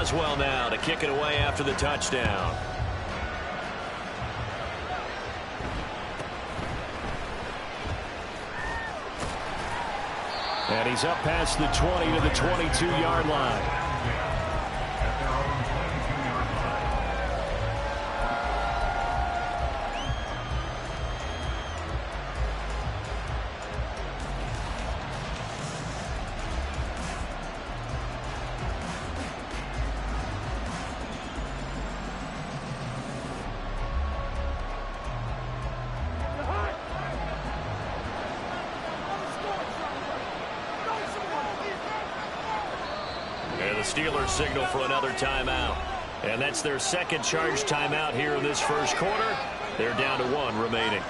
Boswell now to kick it away after the touchdown. And he's up past the 20 to the 22-yard line. Steelers signal for another timeout. And that's their second charge timeout here in this first quarter. They're down to 1 remaining.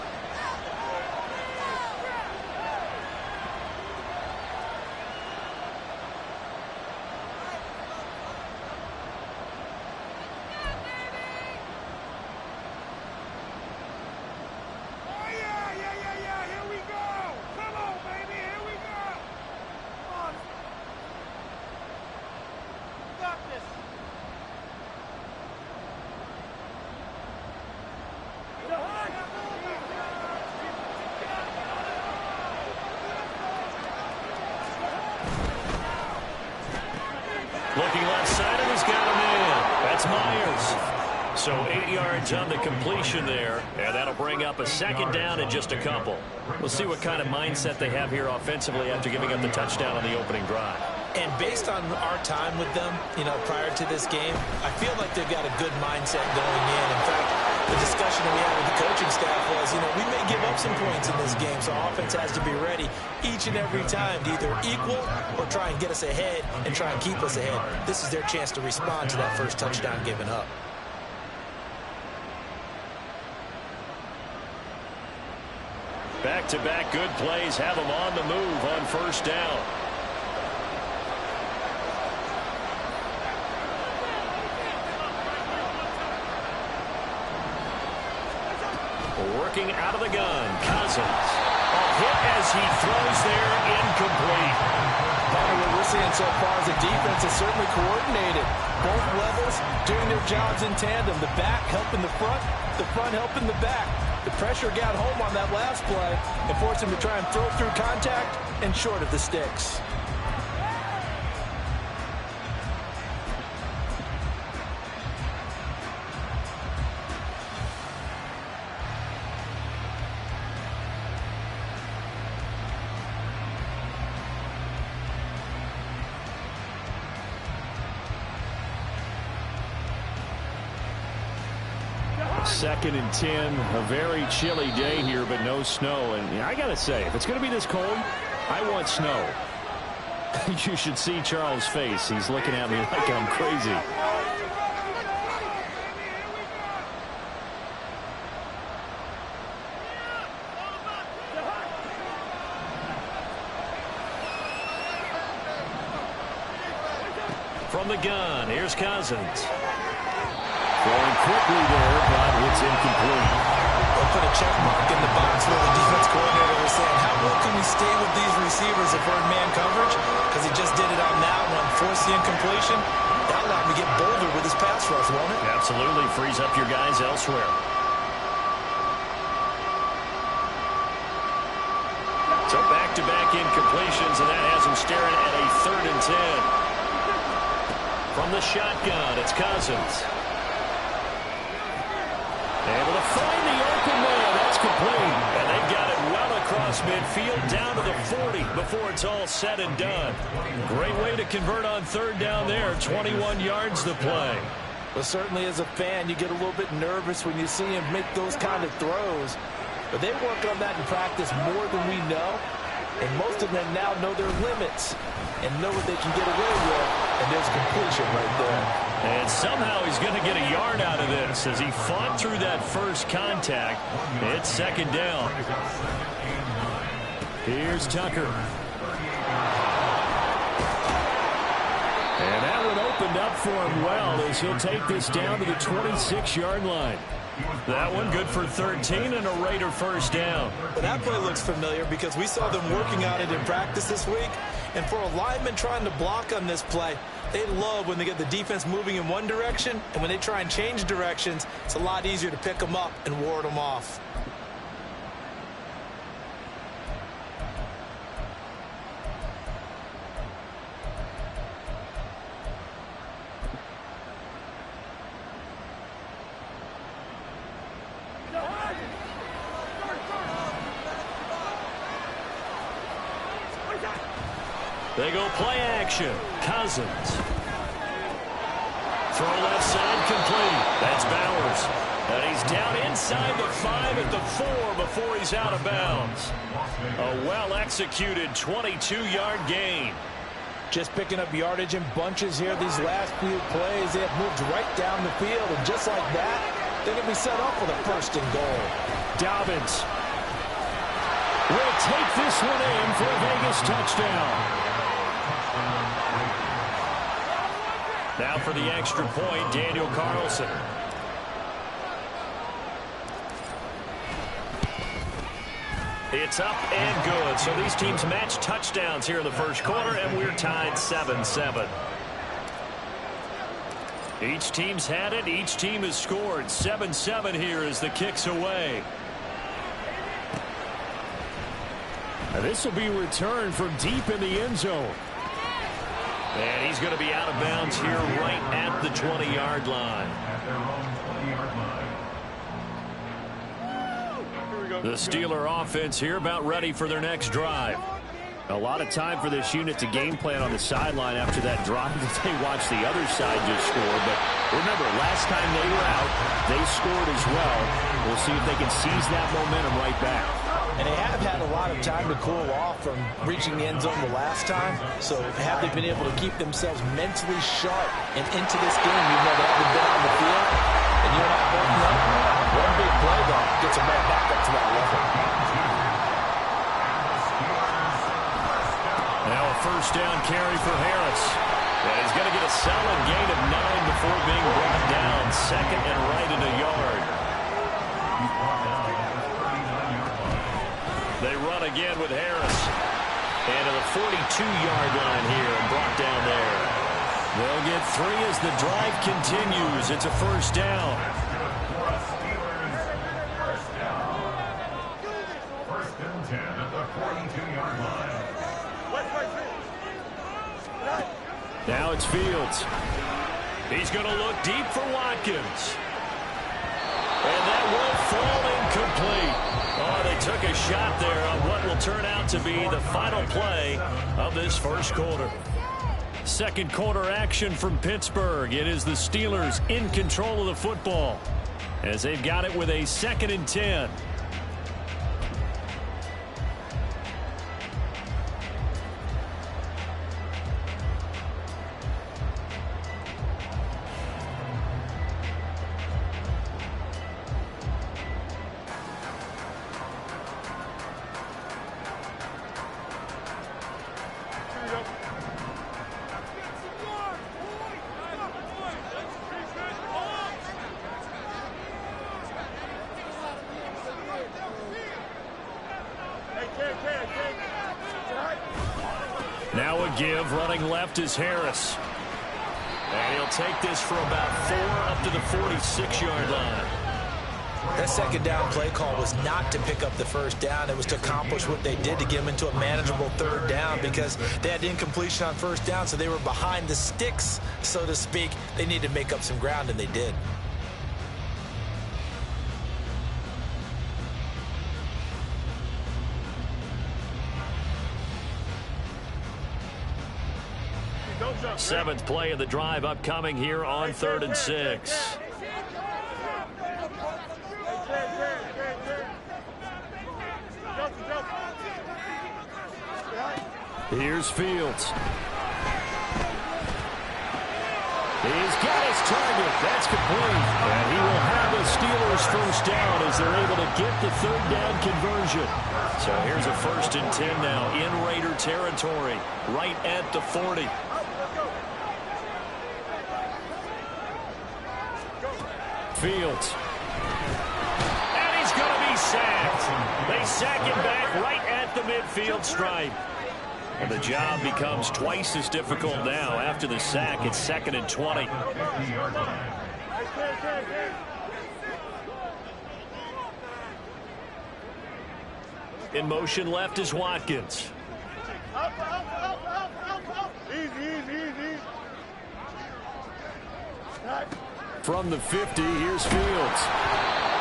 Looking left side, and he's got him in. That's Myers. So 8 yards on the completion there, and that'll bring up a second down in just a couple. We'll see what kind of mindset they have here offensively after giving up the touchdown on the opening drive. And based on our time with them, prior to this game, I feel like they've got a good mindset going in. In fact, the discussion that we had with the coaching staff was, we may give up some points in this game, so offense has to be ready each and every time to either equal or try and get us ahead and try and keep us ahead. This is their chance to respond to that first touchdown given up. Back-to-back good plays have them on the move on first down. Working out of the gun, Cousins. A hit as he throws there, incomplete. What we're seeing so far is the defense is certainly coordinated. Both levels doing their jobs in tandem. The back helping the front helping the back. The pressure got home on that last play and forced him to try and throw through contact and short of the sticks. Second and 10, a very chilly day here, but no snow. And I got to say, if it's going to be this cold, I want snow. You should see Charles' face. He's looking at me like I'm crazy. From the gun, here's Cousins. Going quickly there, but it's incomplete. They'll put a check mark in the box where the defense coordinator was saying, how well can we stay with these receivers if we're in man coverage? Because he just did it on that one, forced the incompletion. That allowed him to get bolder with his pass rush, won't it? Absolutely, frees up your guys elsewhere. So back-to-back incompletions, and that has him staring at a 3rd and 10. From the shotgun, it's Cousins. Able to find the open man. That's complete. And they've got it well across midfield down to the 40 before it's all said and done. Great way to convert on 3rd down there. 21 yards to play. Well, certainly as a fan, you get a little bit nervous when you see him make those kind of throws. But they work on that in practice more than we know. And most of them now know their limits and know what they can get away with. And there's completion right there. And somehow he's going to get a yard out of this as he fought through that first contact. It's 2nd down. Here's Tucker. And that one opened up for him well as he'll take this down to the 26-yard line. That one good for 13 and a Raider first down. Well, that play looks familiar because we saw them working on it in practice this week. And for a lineman trying to block on this play, they love when they get the defense moving in one direction, and when they try and change directions, it's a lot easier to pick them up and ward them off. They go play action. Cousins. Throw left side complete. That's Bowers. And he's down inside the 5 at the 4 before he's out of bounds. A well-executed 22-yard gain. Just picking up yardage in bunches here these last few plays. They have moved right down the field, and just like that, they're going to be set up with a first and goal. Dobbins will take this one in for a Vegas touchdown. Now for the extra point, Daniel Carlson. It's up and good. So these teams match touchdowns here in the first quarter, and we're tied 7-7. Each team's had it. Each team has scored. 7-7 here as the kick's away. And this will be returned from deep in the end zone. And he's going to be out of bounds here right at the 20-yard line. The Steeler offense here about ready for their next drive. A lot of time for this unit to game plan on the sideline after that drive that they watched the other side just score. But remember, last time they were out, they scored as well. We'll see if they can seize that momentum right back. And they have had a lot of time to cool off from reaching the end zone the last time. So have they been able to keep themselves mentally sharp and into this game, even though they haven't been on the field? And you and I both know one big play, though, gets them right back up to that level. Now a first down carry for Harris. And he's going to get a solid gain of 9 before being brought down. Second and right in a yard. They run again with Harris. And to the 42-yard line here and brought down there. They'll get 3 as the drive continues. It's a first down. First and 10 at the 42-yard line. Now it's Fields. He's going to look deep for Watkins. And that will fall incomplete. Oh, they took a shot there on what will turn out to be the final play of this first quarter. Second quarter action from Pittsburgh. It is the Steelers in control of the football as they've got it with a 2nd and 10. Now a give, running left is Harris. And he'll take this for about 4 up to the 46-yard line. That second down play call was not to pick up the first down. It was to accomplish what they did to get them into a manageable third down because they had incompletion on first down, so they were behind the sticks, so to speak. They needed to make up some ground, and they did. Seventh play of the drive upcoming here on 3rd and 6. Here's Fields. He's got his target. That's complete. And he will have the Steelers first down as they're able to get the 3rd down conversion. So here's a 1st and 10 now in Raider territory, right at the 40. Fields. And he's going to be sacked. They sack him back right at the midfield stripe. And the job becomes twice as difficult now. After the sack, it's 2nd and 20. In motion left is Watkins. Easy. From the 50, here's Fields.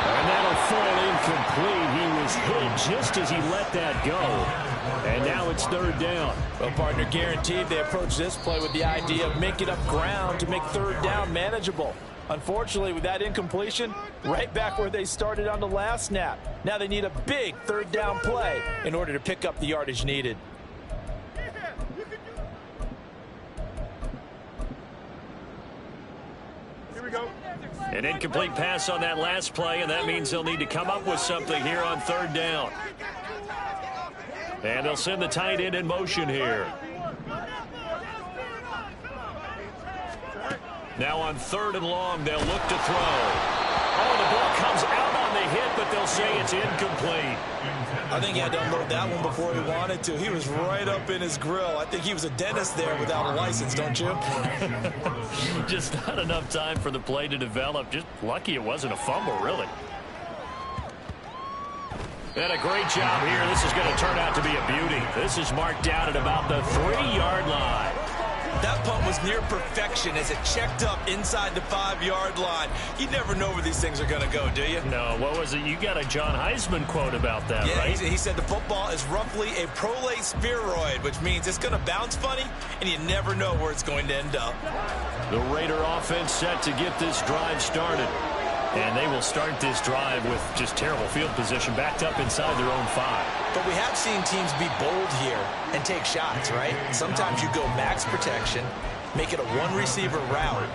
And that'll fall incomplete. He was hit just as he let that go. And now it's 3rd down. Well, partner, guaranteed they approach this play with the idea of making up ground to make 3rd down manageable. Unfortunately, with that incompletion, right back where they started on the last snap. Now they need a big 3rd down play in order to pick up the yardage needed. An incomplete pass on that last play, and that means they'll need to come up with something here on 3rd down. And they'll send the tight end in motion here. Now on 3rd and long, they'll look to throw. Oh, the ball comes out on the hit, but they'll say it's incomplete. I think he had to unload that one before he wanted to. He was right up in his grill. I think he was a dentist there without a license, don't you? Just not enough time for the play to develop. Just lucky it wasn't a fumble, really. And a great job here. This is going to turn out to be a beauty. This is marked down at about the 3-yard line. That punt was near perfection as it checked up inside the 5-yard line. You never know where these things are going to go, do you? No, what was it? You got a John Heisman quote about that, yeah, right? He said the football is roughly a prolate spheroid, which means it's going to bounce funny, and you never know where it's going to end up. The Raider offense set to get this drive started. And they will start this drive with just terrible field position, backed up inside their own 5. But we have seen teams be bold here and take shots, right? Sometimes you go max protection, make it a one-receiver route,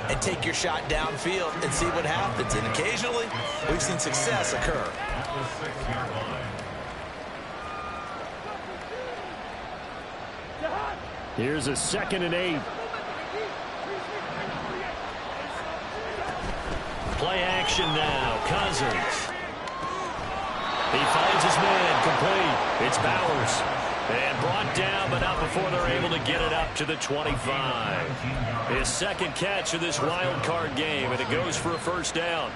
and take your shot downfield and see what happens. And occasionally, we've seen success occur. Here's a 2nd and 8. Play action now. Cousins. He finds his man. Complete. It's Bowers. And brought down, but not before they're able to get it up to the 25. His 2nd catch of this wild card game, and it goes for a 1st down.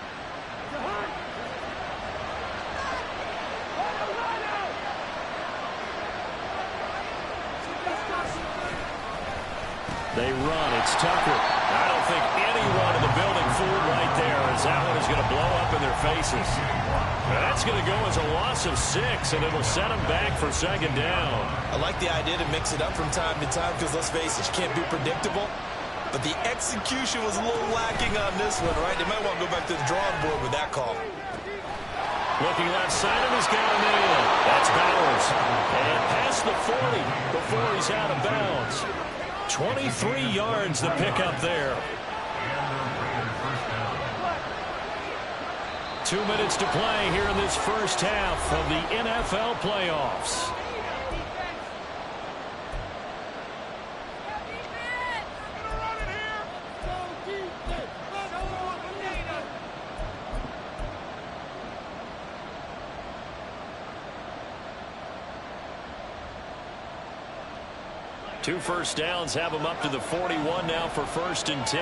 They run. It's Tucker. I don't think anyone in the building fooled right there, as that one is going to blow up in their faces. That's going to go as a loss of 6, and it'll set them back for 2nd down. I like the idea to mix it up from time to time because, let's face it, you can't be predictable. But the execution was a little lacking on this one, right? They might want to go back to the drawing board with that call. Looking left side of his got a man. That's Bowers. And past the 40 before he's out of bounds. 23 yards to pick up there. 2 minutes to play here in this 1st half of the NFL playoffs. Two 1st downs have them up to the 41 now for 1st and 10.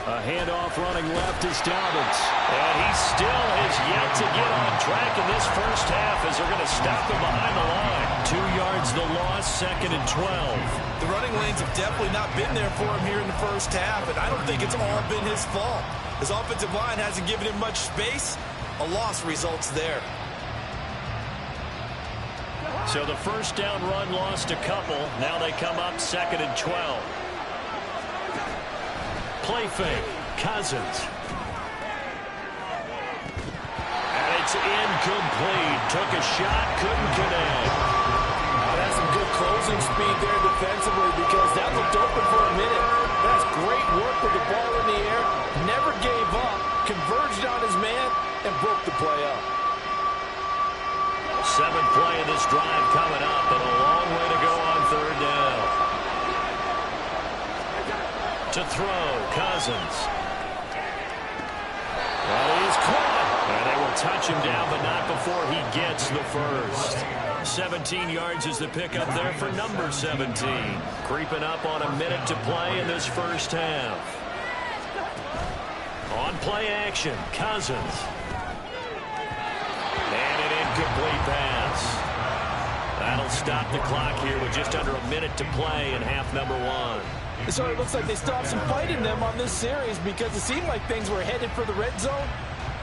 A handoff running left is Dobbins. And he still has yet to get on track in this 1st half as they're going to stop him behind the line. 2 yards the loss, 2nd and 12. The running lanes have definitely not been there for him here in the 1st half, and I don't think it's all been his fault. His offensive line hasn't given him much space. A loss results there. So the 1st down run lost a couple. Now they come up 2nd and 12. Play fake. Cousins. And it's incomplete. Took a shot, couldn't connect. That's some good closing speed there defensively because that looked open for a minute. That's great work with the ball in the air. Never gave up. Converged on his man and broke the play up. 7th play of this drive coming up, and a long way to go on 3rd down. To throw, Cousins. Well, he's caught, and they will touch him down, but not before he gets the first. 17 yards is the pickup there for number 17. Creeping up on a minute to play in this first half. On play action, Cousins. And an incomplete pass. That'll stop the clock here with just under a minute to play in half number 1. So it looks like they still have some fight in them on this series because it seemed like things were headed for the red zone.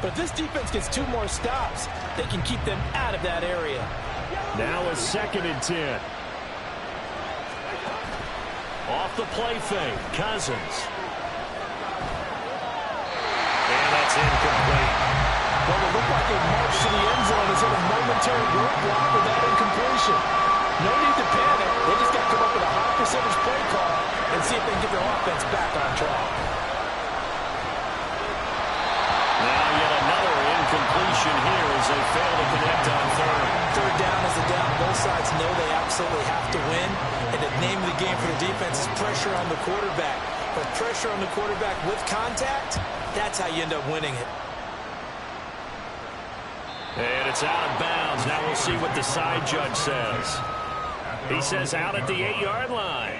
But if this defense gets 2 more stops, they can keep them out of that area. Now a 2nd and 10. Off the play fake, Cousins. And that's incomplete. Well, it looked like a march to the end zone has hit a momentary roadblock with that incompletion. No need to panic. They just got to come up with a high percentage play call and see if they can get their offense back on track. Now yet another incompletion here as they fail to connect on 3rd. 3rd down is a down. Both sides know they absolutely have to win. And the name of the game for the defense is pressure on the quarterback. But pressure on the quarterback with contact, that's how you end up winning it. And it's out of bounds. Now we'll see what the side judge says. He says out at the 8-yard line.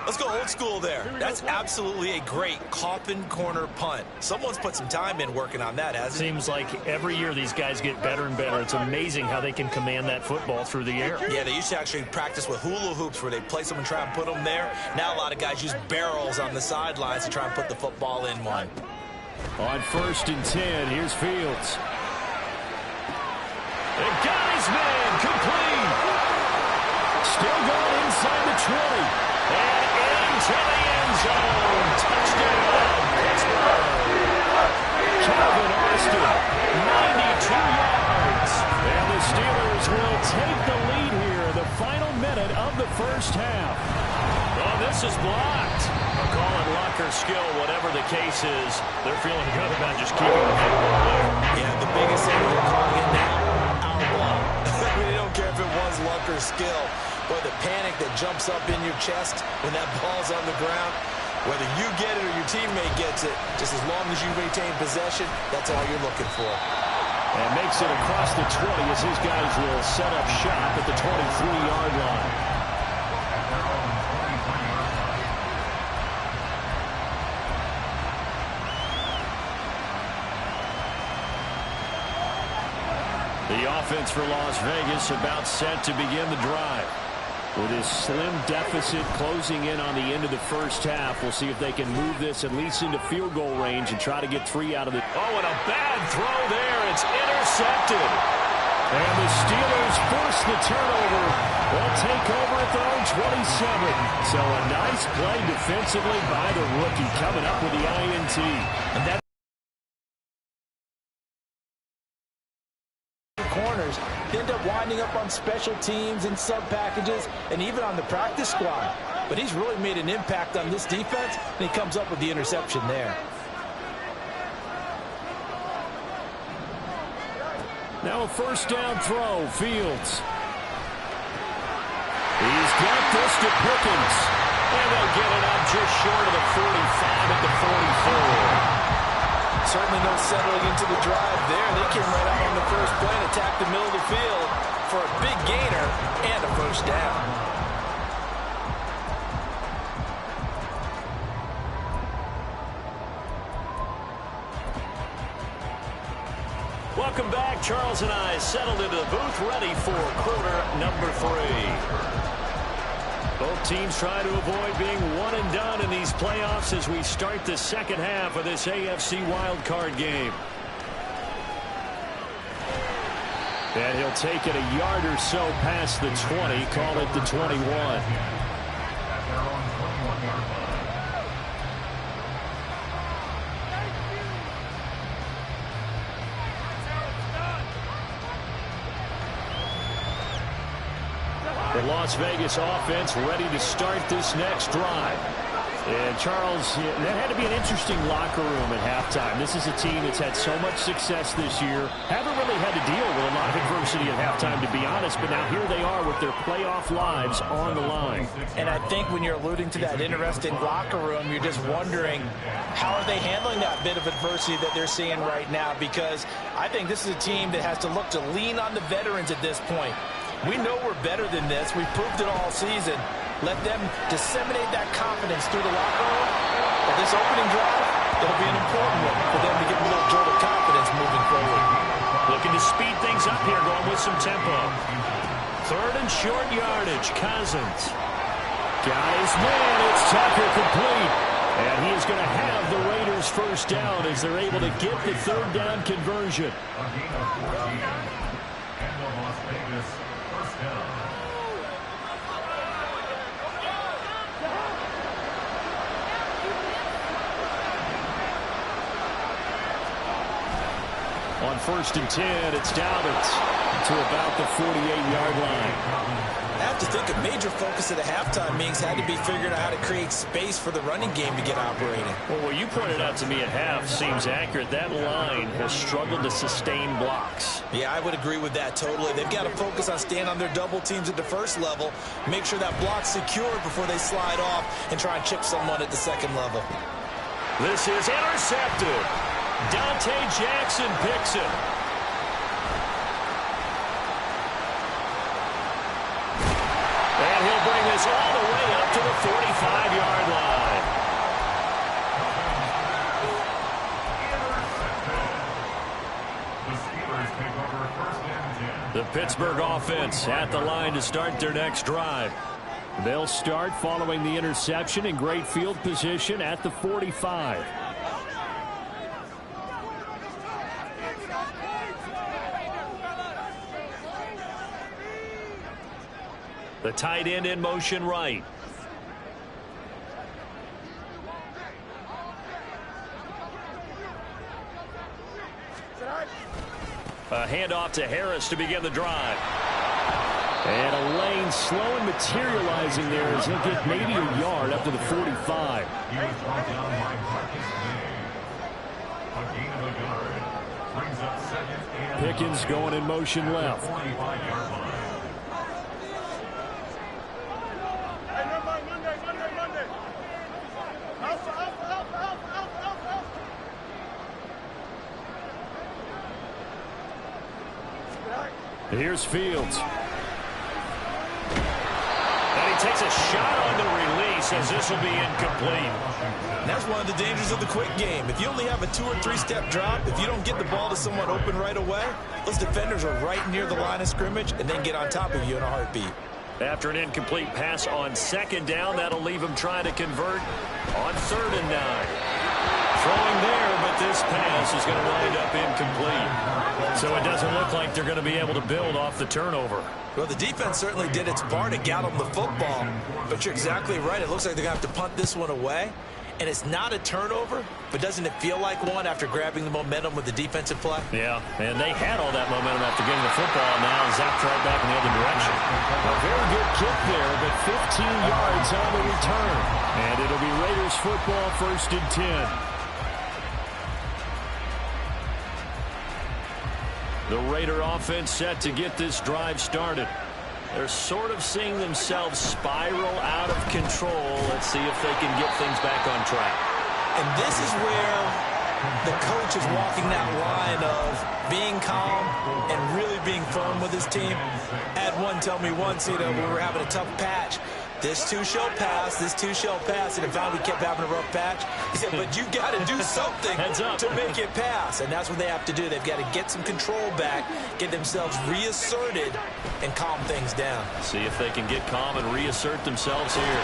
Let's go old school there. That's absolutely a great coffin corner punt. Someone's put some time in working on that, hasn't it? Seems like every year these guys get better and better. It's amazing how they can command that football through the air. Yeah, they used to actually practice with hula hoops where they place them and try and put them there. Now a lot of guys use barrels on the sidelines to try and put the football in one. On 1st and 10, here's Fields. And got his man complete. Still going inside the 20. And into the end zone. Touchdown, Pittsburgh. Calvin Austin, 92 yards. And the Steelers will take the lead here in the final minute of the first half. Oh, this is blocked. I'll call it luck or skill, whatever the case is. They're feeling good about just keeping the football there. Yeah, the biggest thing they're calling it now, our ball. They don't care if it was luck or skill. But the panic that jumps up in your chest when that ball's on the ground, whether you get it or your teammate gets it, just as long as you maintain possession, that's all you're looking for. And makes it across the 20 as his guys will set up shop at the 23-yard line. The offense for Las Vegas about set to begin the drive. With his slim deficit closing in on the end of the first half, we'll see if they can move this at least into field goal range and try to get 3 out of it. Oh, and a bad throw there. It's intercepted. And the Steelers force the turnover. They'll take over at their own 27. So a nice play defensively by the rookie coming up with the INT. And that corners. They end up winding up on special teams and sub packages and even on the practice squad. But he's really made an impact on this defense, and he comes up with the interception there. Now a first down throw, Fields. He's got this to Pickens. And they'll get it up just short of the 45 at the 44. Certainly no settling into the drive there. They came right out on the first play and attacked the middle of the field for a big gainer and a first down. Welcome back. Charles and I settled into the booth, ready for quarter number 3. Both teams try to avoid being one and done in these playoffs as we start the second half of this AFC wildcard game. And he'll take it a yard or so past the 20, call it the 21. The Las Vegas offense ready to start this next drive. And, Charles, that had to be an interesting locker room at halftime. This is a team that's had so much success this year. Haven't really had to deal with a lot of adversity at halftime, to be honest. But now here they are with their playoff lives on the line. And I think when you're alluding to that interesting locker room, you're just wondering how are they handling that bit of adversity that they're seeing right now? Because I think this is a team that has to look to lean on the veterans at this point. We know we're better than this. We've proved it all season. Let them disseminate that confidence through the locker room. But this opening drive, it'll be an important one for them to get a little jolt of confidence moving forward. Looking to speed things up here, going with some tempo. Third and short yardage, Cousins. Got his man, it's Tucker complete. And he is going to have the Raiders first down as they're able to get the third down conversion. And the Las Vegas first down. On 1st and 10, it's Dobbins to about the 48-yard line. I have to think a major focus at the halftime meetings had to be figuring out how to create space for the running game to get operating. Well, what you pointed out to me at half seems accurate. That line has struggled to sustain blocks. Yeah, I would agree with that totally. They've got to focus on staying on their double teams at the first level, make sure that block's secured before they slide off and try and chip someone at the second level. This is intercepted. Dante Jackson picks it. And he'll bring this all the way up to the 45-yard line. The Steelers take over 1st and 10. The Pittsburgh offense at the line to start their next drive. They'll start following the interception in great field position at the 45. The tight end in motion right. A handoff to Harris to begin the drive. And a lane slow and materializing there as he'll get maybe a yard up to the 45. He was brought down by Marcus May. A gain of a yard. Brings up 2nd and Pickens going in motion left. 45-yard line. Here's Fields. And he takes a shot on the release as this will be incomplete. And that's one of the dangers of the quick game. If you only have a 2- or 3-step drop, if you don't get the ball to someone open right away, those defenders are right near the line of scrimmage and then get on top of you in a heartbeat. After an incomplete pass on 2nd down, that'll leave him trying to convert on 3rd and 9. Throwing there, but this pass is going to wind up incomplete. So it doesn't look like they're going to be able to build off the turnover. Well, the defense certainly did its part to get them the football, but you're exactly right. It looks like they're going to have to punt this one away. And it's not a turnover, but doesn't it feel like one after grabbing the momentum with the defensive play? Yeah, and they had all that momentum after getting the football, now zapped right back in the other direction. A very good kick there, but 15 yards on the return. And it'll be Raiders football, 1st and 10. The Raider offense set to get this drive started. They're sort of seeing themselves spiral out of control. Let's see if they can get things back on track. And this is where the coach is walking that line of being calm and really being firm with his team. I had one tell me once, we were having a tough patch. This too shall pass, this too shall pass, and if we kept having a rough patch, he said, but you got to do something to make it pass, and that's what they have to do. They've got to get some control back, get themselves reasserted, and calm things down. See if they can get calm and reassert themselves here.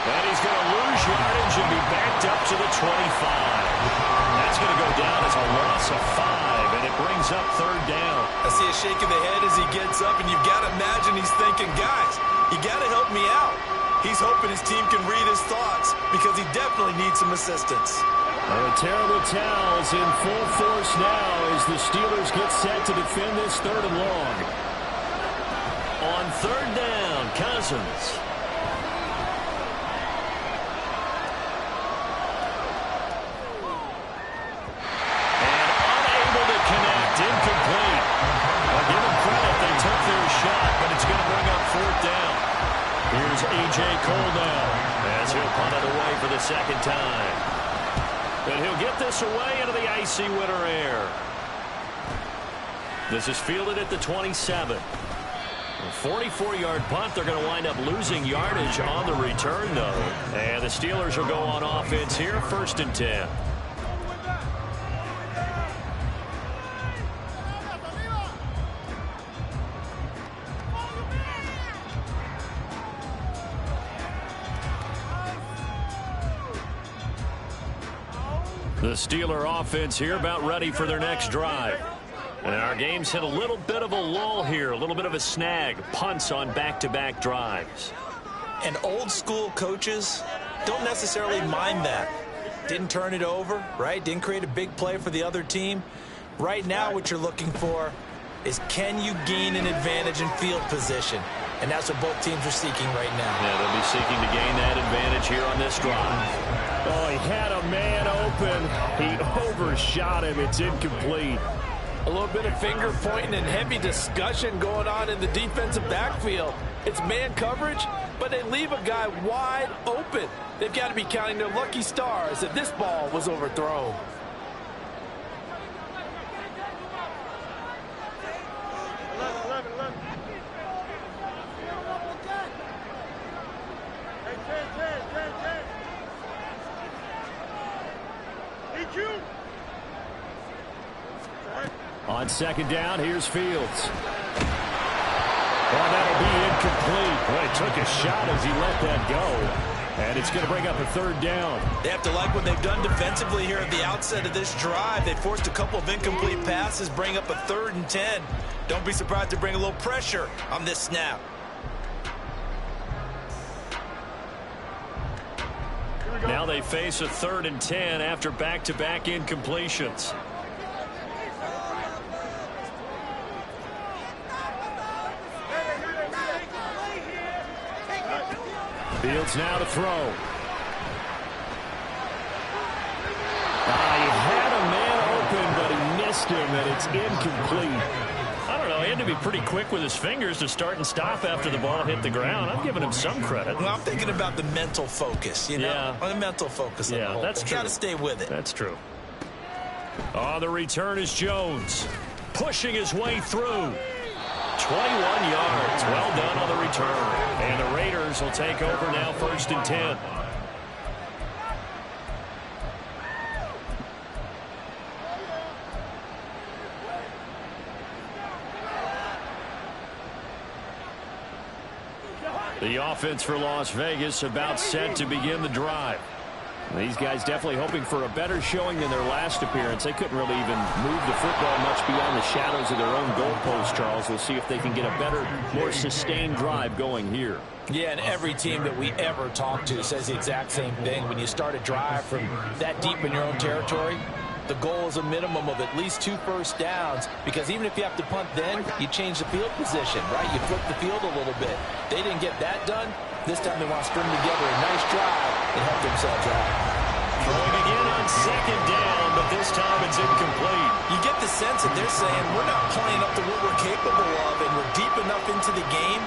And he's going to lose yardage and be backed up to the 25. That's going to go down as a loss of 5, and it brings up 3rd down. I see a shake of the head as he gets up, and you've got to imagine he's thinking, guys, you got to help me out. He's hoping his team can read his thoughts because he definitely needs some assistance. The terrible towels in full force now as the Steelers get set to defend this 3rd and long. On 3rd down, Cousins. for the second time. And he'll get this away into the icy winter air. This is fielded at the 27. A 44-yard punt. They're going to wind up losing yardage on the return, though. And the Steelers will go on offense here, 1st and 10. The Steeler offense here about ready for their next drive. And our game's hit a little bit of a lull here, a little bit of a snag. Punts on back-to-back drives. And old school coaches don't necessarily mind that. Didn't turn it over, right? Didn't create a big play for the other team. Right now what you're looking for is, can you gain an advantage in field position? And that's what both teams are seeking right now. Yeah, they'll be seeking to gain that advantage here on this drive. Oh, he had a man open. He overshot him. It's incomplete. A little bit of finger pointing and heavy discussion going on in the defensive backfield. It's man coverage, but they leave a guy wide open. They've got to be counting their lucky stars that this ball was overthrown. On second down, here's Fields. Well, that'll be incomplete. Boy, he took a shot as he let that go. And it's going to bring up a 3rd down. They have to like what they've done defensively here at the outset of this drive. They forced a couple of incomplete passes, bring up a 3rd and 10. Don't be surprised to bring a little pressure on this snap. Now they face a 3rd and 10 after back-to-back incompletions. Fields now to throw. He had a man open, but he missed him, and it's incomplete. I don't know. He had to be pretty quick with his fingers to start and stop after the ball hit the ground. I'm giving him some credit. Well, I'm thinking about the mental focus, you know? Yeah. The mental focus on the whole that's thing. true. Got to stay with it. That's true. On the return is Jones. Pushing his way through. 21 yards. Well done on the return. And the Raiders will take over now, 1st and 10. The offense for Las Vegas about set to begin the drive. These guys definitely hoping for a better showing than their last appearance. They couldn't really even move the football much beyond the shadows of their own goalpost, Charles. We'll see if they can get a better, more sustained drive going here. Yeah, and every team that we ever talk to says the exact same thing. When you start a drive from that deep in your own territory, the goal is a minimum of at least 2 first downs, because even if you have to punt then, you change the field position, right? You flip the field a little bit. They didn't get that done. This time they want to string together a nice drive and help themselves out. Throwing again on second down, but this time it's incomplete. You get the sense that they're saying we're not playing up to what we're capable of, and we're deep enough into the game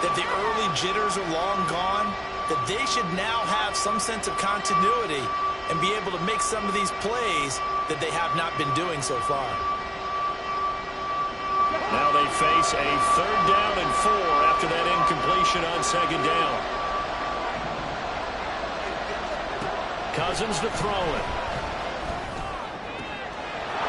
that the early jitters are long gone, that they should now have some sense of continuity and be able to make some of these plays that they have not been doing so far. Now they face a 3rd down and 4 after that incompletion on second down. Cousins to throw it.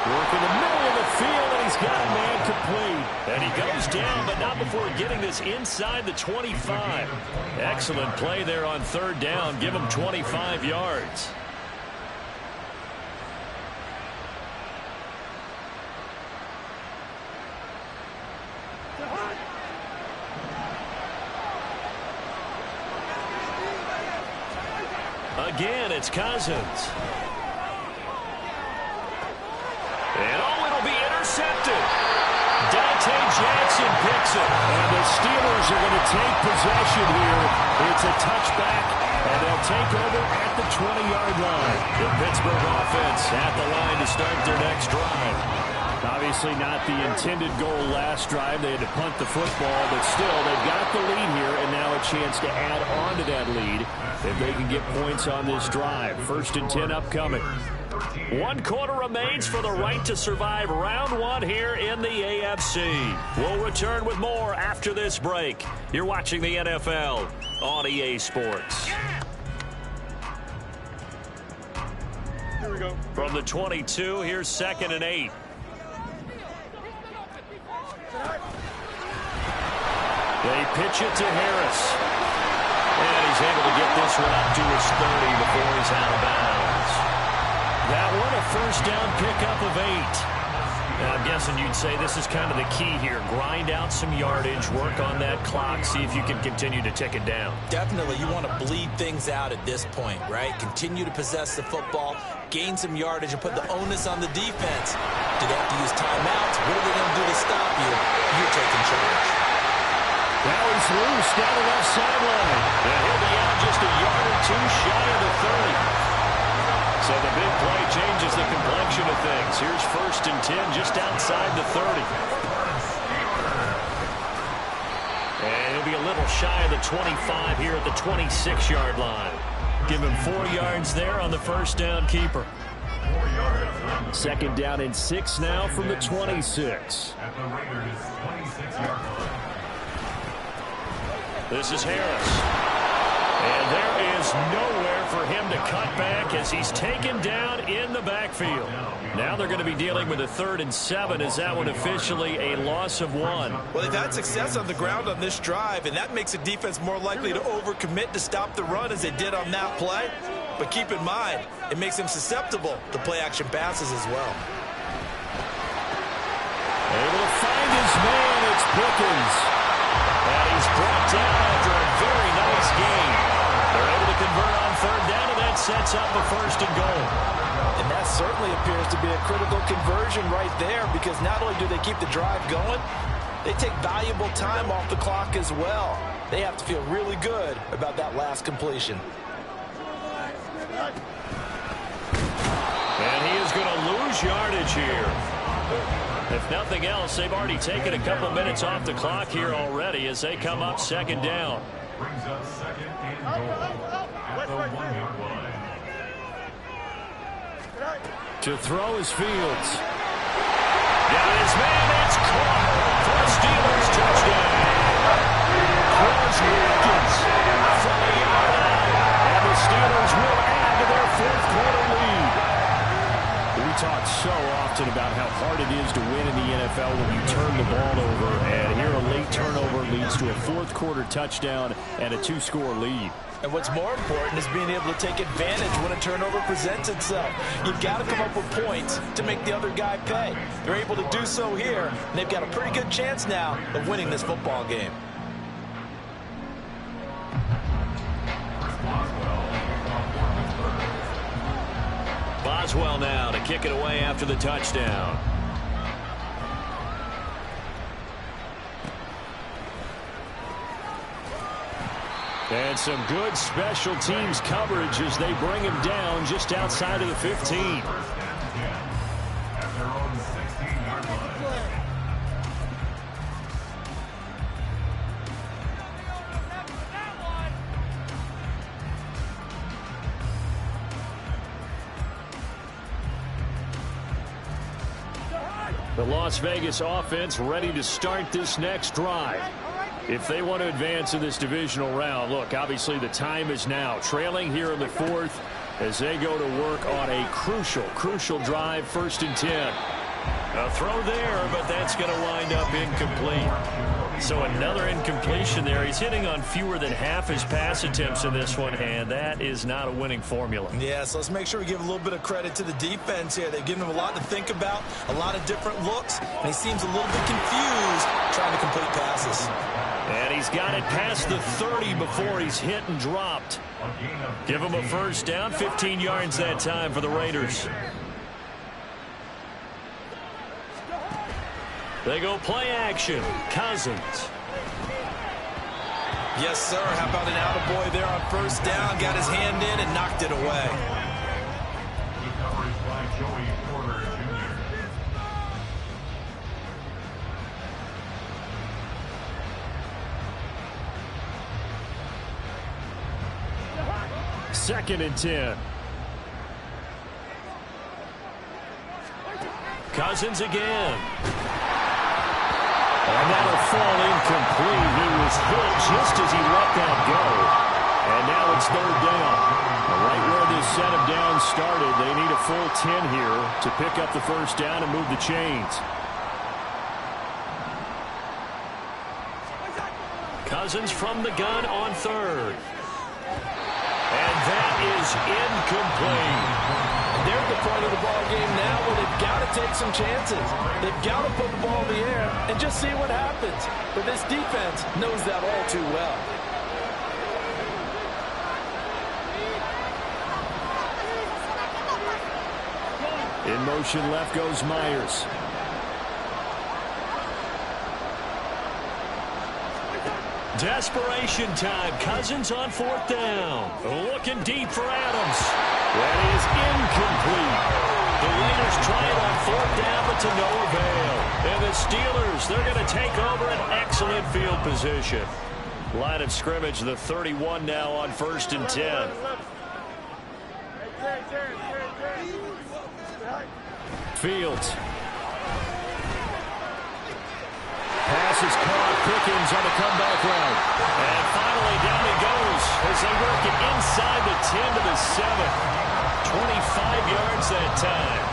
Working the middle of the field, and he's got a man complete. And he goes down, but not before getting this inside the 25. Excellent play there on 3rd down. Give him 25 yards. Again, it's Cousins. And it'll be intercepted. Dante Jackson picks it. And the Steelers are going to take possession here. It's a touchback, and they'll take over at the 20-yard line. The Pittsburgh offense at the line to start their next drive. Obviously not the intended goal last drive. They had to punt the football, but still, they've got the lead here, and now a chance to add on to that lead if they can get points on this drive. 1st and 10 upcoming. 1 quarter remains for the right to survive round 1 here in the AFC. We'll return with more after this break. You're watching the NFL on EA Sports. Here we go. From the 22, here's 2nd and 8. They pitch it to Harris. And he's able to get this one up to his 30 before he's out of bounds. That one a 1st down pickup of 8. Now, I'm guessing you'd say this is kind of the key here. Grind out some yardage, work on that clock, see if you can continue to tick it down. Definitely, you want to bleed things out at this point, right? Continue to possess the football, gain some yardage, and put the onus on the defense. Do they have to use timeouts? What are they going to do to stop you? You're taking charge. Now he's loose down the left sideline. And he'll be out just a yard or 2 shy of the 30. So the big play changes the complexion of things. Here's 1st and 10 just outside the 30. And he'll be a little shy of the 25 here at the 26-yard line. Give him 4 yards there on the 1st down keeper. 2nd down and 6 now from the 26. At the Raiders' 26-yard line. This is Harris. And there is nowhere for him to cut back as he's taken down in the backfield. Now they're going to be dealing with a 3rd and 7. Is that one officially a loss of 1? Well, they've had success on the ground on this drive, and that makes a defense more likely to overcommit to stop the run as they did on that play. But keep in mind, it makes them susceptible to play-action passes as well. Able to find his man. It's Pickens. And he's brought down after a very nice game. They're able to convert on 3rd down, and that sets up a 1st and goal. And that certainly appears to be a critical conversion right there, because not only do they keep the drive going, they take valuable time off the clock as well. They have to feel really good about that last completion. And he is going to lose yardage here. If nothing else, they've already taken a couple minutes off the clock here already as they come up 2nd down. Brings up 2nd and goal at the 1-yard line. To throw is Fields. Got his man. It's caught for a Steelers touchdown. Throws Wilkins from the yard out. And the Steelers will add to their 4th quarter lead. We talk so often about how hard it is to win in the NFL when you turn the ball over, and here a late turnover leads to a 4th quarter touchdown and a 2-score lead. And what's more important is being able to take advantage when a turnover presents itself. You've got to come up with points to make the other guy pay. They're able to do so here, and they've got a pretty good chance now of winning this football game. Boswell now to kick it away after the touchdown. And some good special teams coverage as they bring him down just outside of the 15. 1st and 10 at their own 16-yard line. The Las Vegas offense ready to start this next drive. If they want to advance in this divisional round, look, obviously the time is now. Trailing here in the 4th as they go to work on a crucial drive, 1st and 10. A throw there, but that's going to wind up incomplete. So another incompletion there. He's hitting on fewer than half his pass attempts in this one, and that is not a winning formula. Yeah, so let's make sure we give a little bit of credit to the defense here. They've given him a lot to think about, a lot of different looks, and he seems a little bit confused trying to complete passes. And he's got it past the 30 before he's hit and dropped. Give him a 1st down, 15 yards that time for the Raiders. They go play action. Cousins. Yes, sir. How about an attaboy there on 1st down? Got his hand in and knocked it away. Good coverage by Joey Porter Jr. 2nd and 10. Cousins again. And that'll fall incomplete. He was hit just as he let that go. And now it's 3rd down. Right where this set of downs started, they need a full 10 here to pick up the 1st down and move the chains. Cousins from the gun on 3rd. And that is incomplete. They're at the point of the ball game now where they've got to take some chances. They've got to put the ball in the air and just see what happens. But this defense knows that all too well. In motion left goes Myers. Desperation time. Cousins on 4th down. Looking deep for Adams. That is incomplete. The Raiders try it on 4th down, but to no avail. And the Steelers, they're going to take over an excellent field position. Line of scrimmage, the 31 now on 1st and 10. Fields. Pass is caught. Pickens on the comeback route. And finally down he goes as they work it inside the 10 to the 7. 25 yards that time.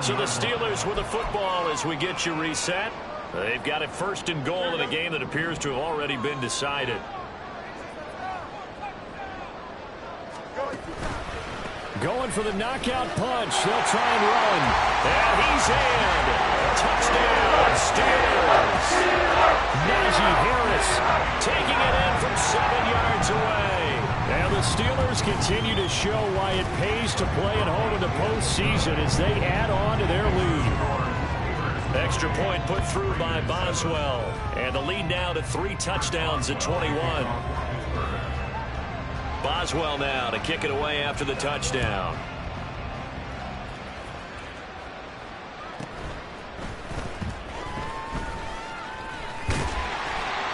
So the Steelers with the football as we get you reset. They've got it 1st and goal in a game that appears to have already been decided. Going for the knockout punch. They'll try and run. And he's in. Touchdown, Steelers. Najee Harris Taking it in from 7 yards away. And the Steelers continue to show why it pays to play at home in the postseason as they add on to their lead. Extra point put through by Boswell. And the lead now to 3 touchdowns at 21. Boswell now to kick it away after the touchdown.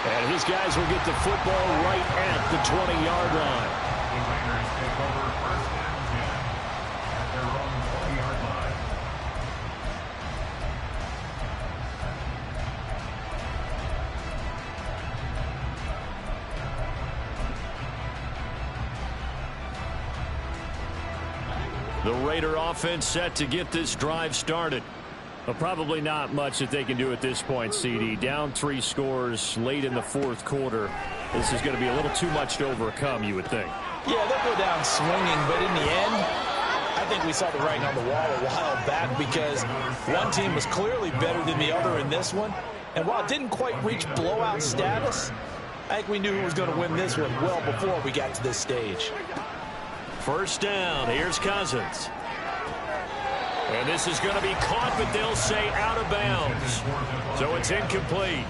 And his guys will get the football right at the 20-yard line. The Raiders take over 1st and 10 at their own 20-yard line. The Raider offense set to get this drive started. Well, probably not much that they can do at this point, CD. Down 3 scores late in the 4th quarter. This is going to be a little too much to overcome, you would think. Yeah, they'll go down swinging, but in the end, I think we saw the writing on the wall a while back because one team was clearly better than the other in this one. And while it didn't quite reach blowout status, I think we knew who was going to win this one well before we got to this stage. 1st down. Here's Cousins. And this is going to be caught, but they'll say out of bounds. So it's incomplete.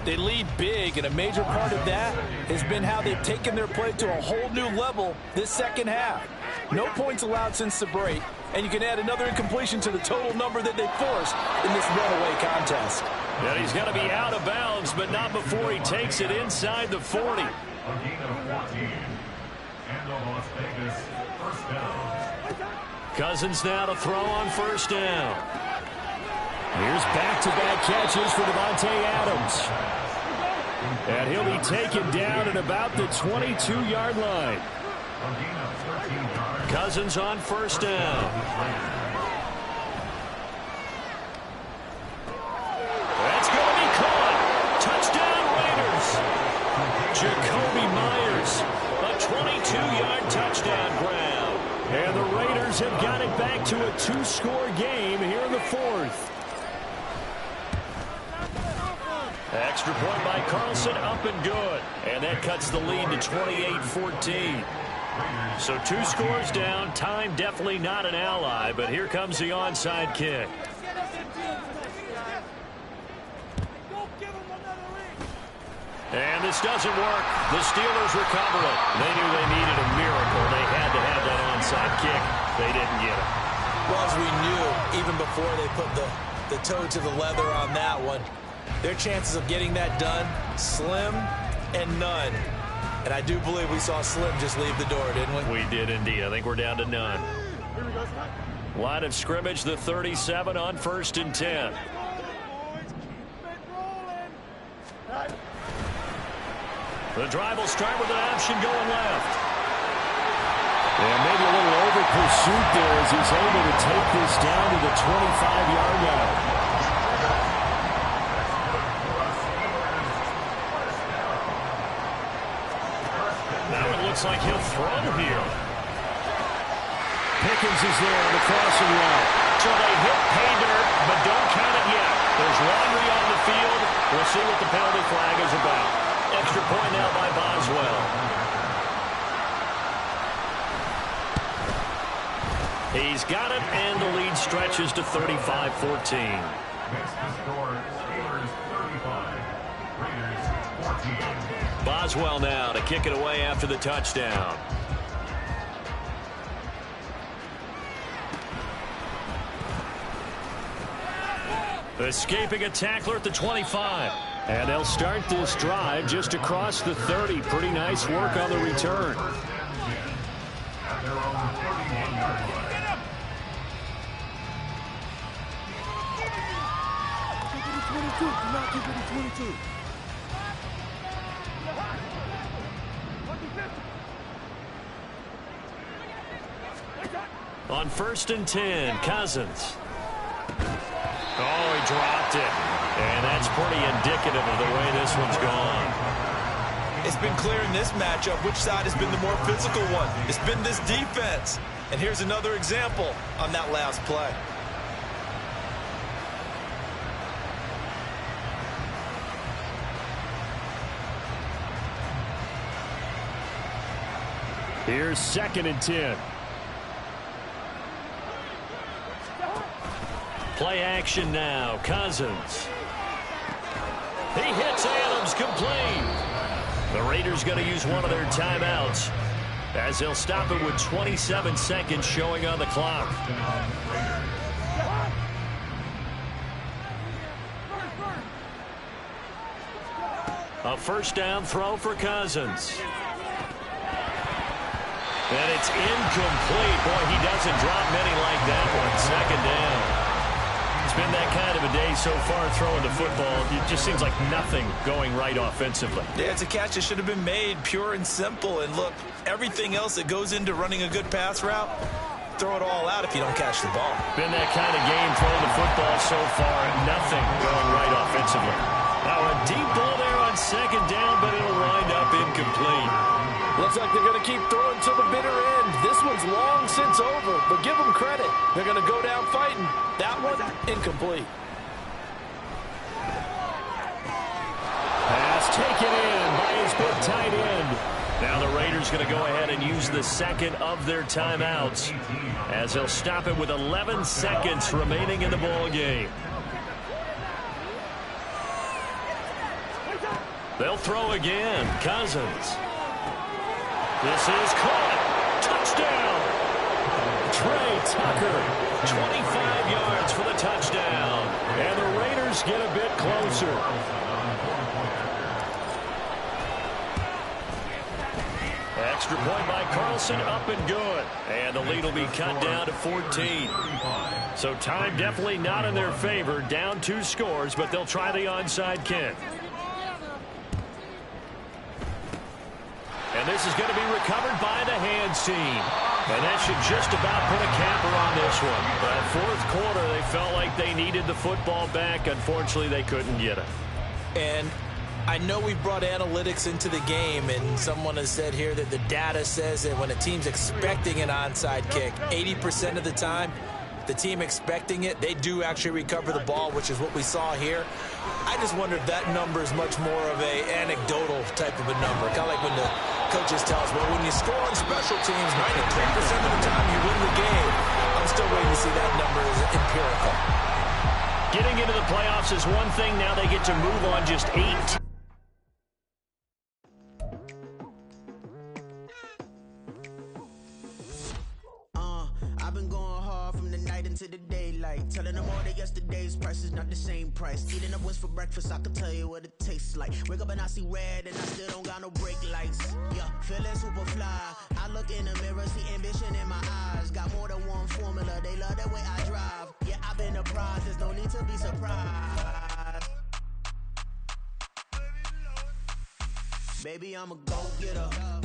They lead big, and a major part of that has been how they've taken their play to a whole new level this 2nd half. No points allowed since the break, and you can add another incompletion to the total number that they forced in this runaway contest. And he's going to be out of bounds, but not before he takes it inside the 40. A gain of 14. And the Las Vegas 1st down. Cousins now to throw on 1st down. Here's back-to-back catches for Davante Adams. And he'll be taken down at about the 22-yard line. Cousins on 1st down. That's going to be caught. Touchdown Raiders. Jacoby Myers. A 22-yard touchdown grab. And the Raiders have got it back to a 2-score game here in the 4th. Extra point by Carlson, up and good. And that cuts the lead to 28-14. So 2 scores down. Time definitely not an ally, but here comes the onside kick. And this doesn't work. The Steelers recover it. They knew they needed a miracle. They had to have that onside kick. They didn't get it. Well, as we knew, even before they put the toe to the leather on that one, their chances of getting that done, slim and none. And I do believe we saw Slim just leave the door, didn't we? We did indeed. I think we're down to none. Line of scrimmage, the 37 on 1st and 10. The drive will start with an option going left. And maybe a little over pursuit there as he's able to take this down to the 25-yard line. Now it looks like he'll throw here. Pickens is there on the crossing route. So they hit pay dirt, but don't count it yet. There's laundry on the field. We'll see what the penalty flag is about. Extra point now by Boswell. He's got it, and the lead stretches to 35-14. Next to score, Steelers 35, Raiders 14. Boswell now to kick it away after the touchdown. Escaping a tackler at the 25. And they'll start this drive just across the 30. Pretty nice work on the return. At their own 31-yard line. Do not keep it at 22. On 1st and 10, Cousins. Oh, he dropped it. And that's pretty indicative of the way this one's gone. It's been clear in this matchup which side has been the more physical one. It's been this defense. And here's another example on that last play. Here's 2nd and 10. Play action now. Cousins. He hits Adams complete. The Raiders going to use one of their timeouts as they'll stop it with 27 seconds showing on the clock. A first down throw for Cousins. And it's incomplete. Boy, he doesn't drop many like that one. 2nd down. It's been that kind of a day so far throwing the football. It just seems like nothing going right offensively. Yeah, it's a catch that should have been made, pure and simple. And look, everything else that goes into running a good pass route, throw it all out if you don't catch the ball. Been that kind of game throwing the football so far. Nothing going right offensively. Now a deep ball there on 2nd down, but it'll wind up incomplete. Looks like they're going to keep throwing till the bitter end. This one's long since over, but give them credit. They're going to go down fighting. That one, incomplete. Pass taken in by his big tight end. Now the Raiders going to go ahead and use the second of their timeouts as they'll stop it with 11 seconds remaining in the ball game. They'll throw again. Cousins. This is caught. Touchdown. Trey Tucker. 25 yards for the touchdown. And the Raiders get a bit closer. Extra point by Carlson, up and good. And the lead will be cut down to 14. So time definitely not in their favor. Down 2 scores, but they'll try the onside kick. And this is going to be recovered by the hands team. And that should just about put a capper on this one. But 4th quarter, they felt like they needed the football back. Unfortunately, they couldn't get it. And I know we brought analytics into the game, and someone has said here that the data says that when a team's expecting an onside kick, 80% of the time, the team expecting it, they do actually recover the ball, which is what we saw here. I just wonder if that number is much more of a anecdotal type of a number. Kind of like when the coaches tell us, well, when you score on special teams, 93% of the time you win the game. I'm still waiting to see that number as empirical. Getting into the playoffs is one thing. Now they get to move on just 8. I've been going hard from the night into the daylight. Telling them all that yesterday's price is not the same price. Eating up wings for breakfast, I can tell you what it tastes like. Wake up and I see red and I still don't got no brake lights. Yeah, feeling super fly. I look in the mirror, see ambition in my eyes. Got more than one formula, they love the way I drive. Yeah, I've been apprised, there's no need to be surprised. Baby, I'm a go-getter.